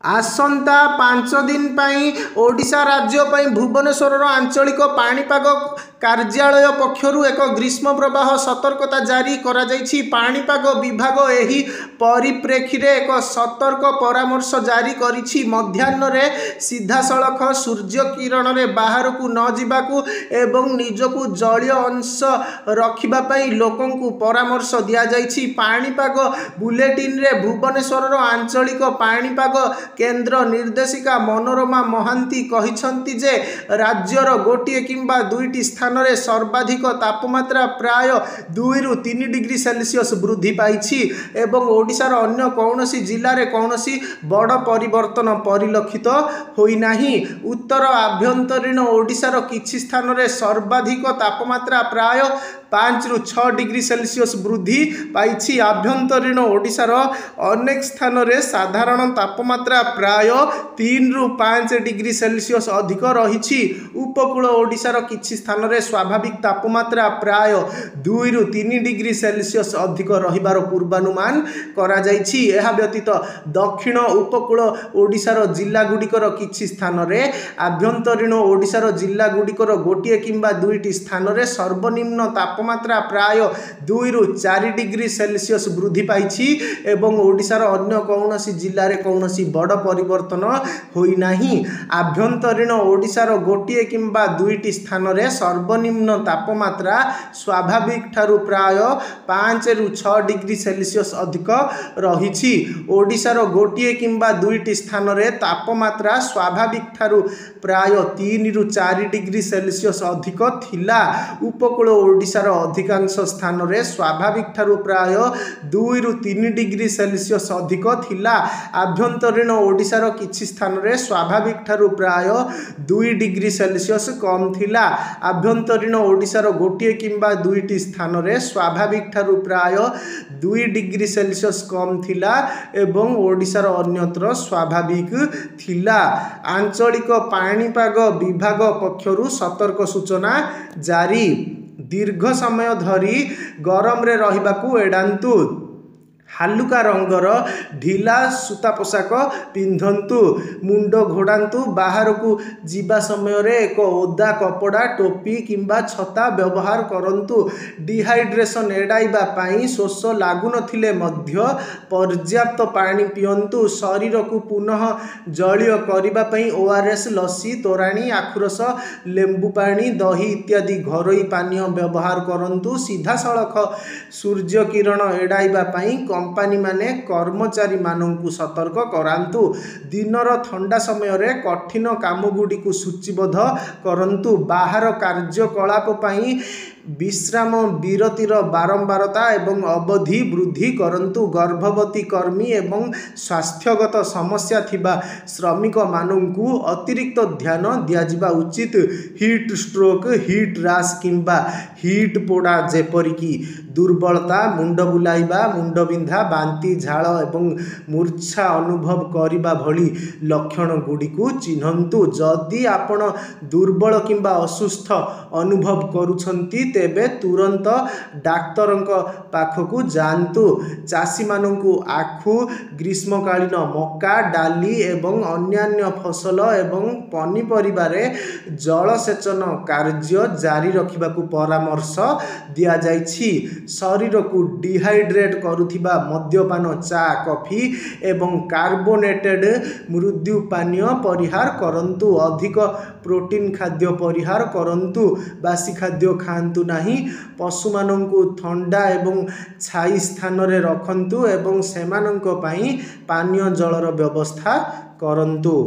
आसंता 5 दिन पाई ओडिशा राज्य पाई भुवनेश्वर आंचलिक पाणीपाग कार्यालय पक्षरु एक ग्रीष्म प्रवाह सतर्कता जारी करा जाइछि। पाणीपाग विभाग एही परिप्रेक्षी रे एक सतर्क परामर्श जारी करिछि। मध्याह्न रे सीधा सड़क सूर्य किरण रे बाहर को न जिबाकू एवं निजकू जलीय अंश रखिबा पई लोकंकु परामर्श दिया जाइछि। पाणीपाग बुलेटिन रे भुवनेश्वर आंचलिक पाणीपाग केंद्र निर्देशिका मनोरमा महांती कहिसंती जे राज्यर गोटे किंबा दुईटी स्थान रे सर्वाधिक तापमात्रा प्राय 2 रु 3 डिग्री सेल्सियस वृद्धि पाइछि एवं ओडिशार अन्य कौनसी जिल्ला रे कौनसी बड़ परिवर्तन परिलक्षित होई नाही। उत्तर आभ्यंतरीण ओडिशार किछि स्थान रे सर्वाधिक तापमात्रा प्राय 5 रु 6 डिग्री सेल्सियस वृद्धि पाइछि। आभ्यंतरीण ओडिशार अनेक स्थान रे साधारण तापमात्रा प्राय 3 रु 5 डिग्री सेल्सियस अधिक रहिछि। उपकूल ओडिशार किछि स्थान रे स्वाभाविक तापमात्रा प्राय 2 रु 3 डिग्री सेल्सियस अधिक रहिबार पूर्वानुमान करा जाइछि। एहा व्यतीत दक्षिण उपकूल ओडिशार जिल्ला गुडिकर किछि स्थान रे आभ्यंतरीण ओडिशार जिल्ला गुडिकर गोटे किंबा दुईटी स्थान रे सर्वनिम्न तापमात्रा प्राय 2 रु 4 डिग्री सेल्सियस वृद्धि पाइछि एवं ओडिशार अन्य कौनसी जिल्ला रे कौनसी बड़ परिवर्तन होई नाही। आभ्यंतरीण ओडिशार गोटे किंबा दुईटी स्थान रे सर्वनिम्न तापमात्रा स्वाभाविक ठारू प्राय 5 रु 6 डिग्री सेल्सियस अधिक रहिछि। ओडिशार गोटे किंबा दुईटी स्थान रे तापमात्रा स्वाभाविक ठारू प्राय 3 रु 4 डिग्री सेल्सियस अधिक थिला। उपकूल ओडिशार अधिकांश स्थान रे स्वाभाविक ठारू प्राय 2 रु 3 डिग्री सेल्सियस अधिक थिला। आभ्यंतरीण ओडिशार किछि स्थान रे स्वाभाविक ठारू प्राय 2 डिग्री सेल्सियस कम थिला। आभ्यंतरीण ओडिशार गोटे किंबा दुईटी स्थान रे स्वाभाविक ठारू प्राय 2 डिग्री सेल्सियस कम थिला एवं ओडिशार अन्यत्र स्वाभाविक थिला। आंचलिक पाणीपाग विभाग पक्षरु सतर्क सूचना जारी। दीर्घ समय धरी गरम रे रहिबाकू एडांतु। हालुका रंगर ढिला सूता पोशाक पिंधंतु। मुंड घोड़ांतु। बाहर को जीवा समय रे एक ओदा कपड़ा टोपी किंबा छता व्यवहार करंतु। डिहाइड्रेशन एडाइबा पाई शोष लागु नथिले मध्य पर्याप्त पानी पियंतु। शरीर को पुनः जलीय करिबा पई ओआरएस लस्सी तोराणी आखुरस लेंबू पानी दही इत्यादि घरोई पानीय व्यवहार करंतु। सीधा सड़क सूर्य किरण एडाइबा पाई कंपनी माने कर्मचारी माननकु सतर्क करांतु। दिनर ठंडा समय रे कठिन काम गुडी को सूचीबद्ध करंतु। बाहर कार्यकलाप पई विश्राम विरतिर बारंबारता एवं अवधि वृद्धि करंतु। गर्भवती कर्मी एवं स्वास्थ्यगत समस्या थिबा श्रमिक माननकु अतिरिक्त ध्यान दियाजिबा उचित। हीट स्ट्रोक हीट राश किंबा हीट पोड़ा जेपरिकी दुर्बलता मुंड बुलाइबा मुंड बिंधा बांती झाड़ एवं मूर्छा अनुभव करिबा भली लक्षण गुडी को चिन्हंतु। जदि आपण दुर्बल किंबा असुस्थ अनुभव करूछंती तेबे तुरंत डाक्तरंक पाखकू जांतु। चाषी माननकु आखु ग्रीष्मकालीन मक्का डाली एवं अन्यान्य फसल एवं पनीपरिबारे जलसेचन कार्य जारी रखिबाकू परामर्श दिया जाइछि। शरीर को डिहाइड्रेट करुथिबा मद्यपान चा कॉफी एवं कार्बोनेटेड मृत्यु पानीय परिहार करंतु। अधिक प्रोटीन खाद्य परिहार करंतु। बासी खाद्य खांतु नाही। पशु माननकु ठंडा एवं छाई स्थान रे रखंतु एवं सेमानंक पई पानीय जलर व्यवस्था करंतु।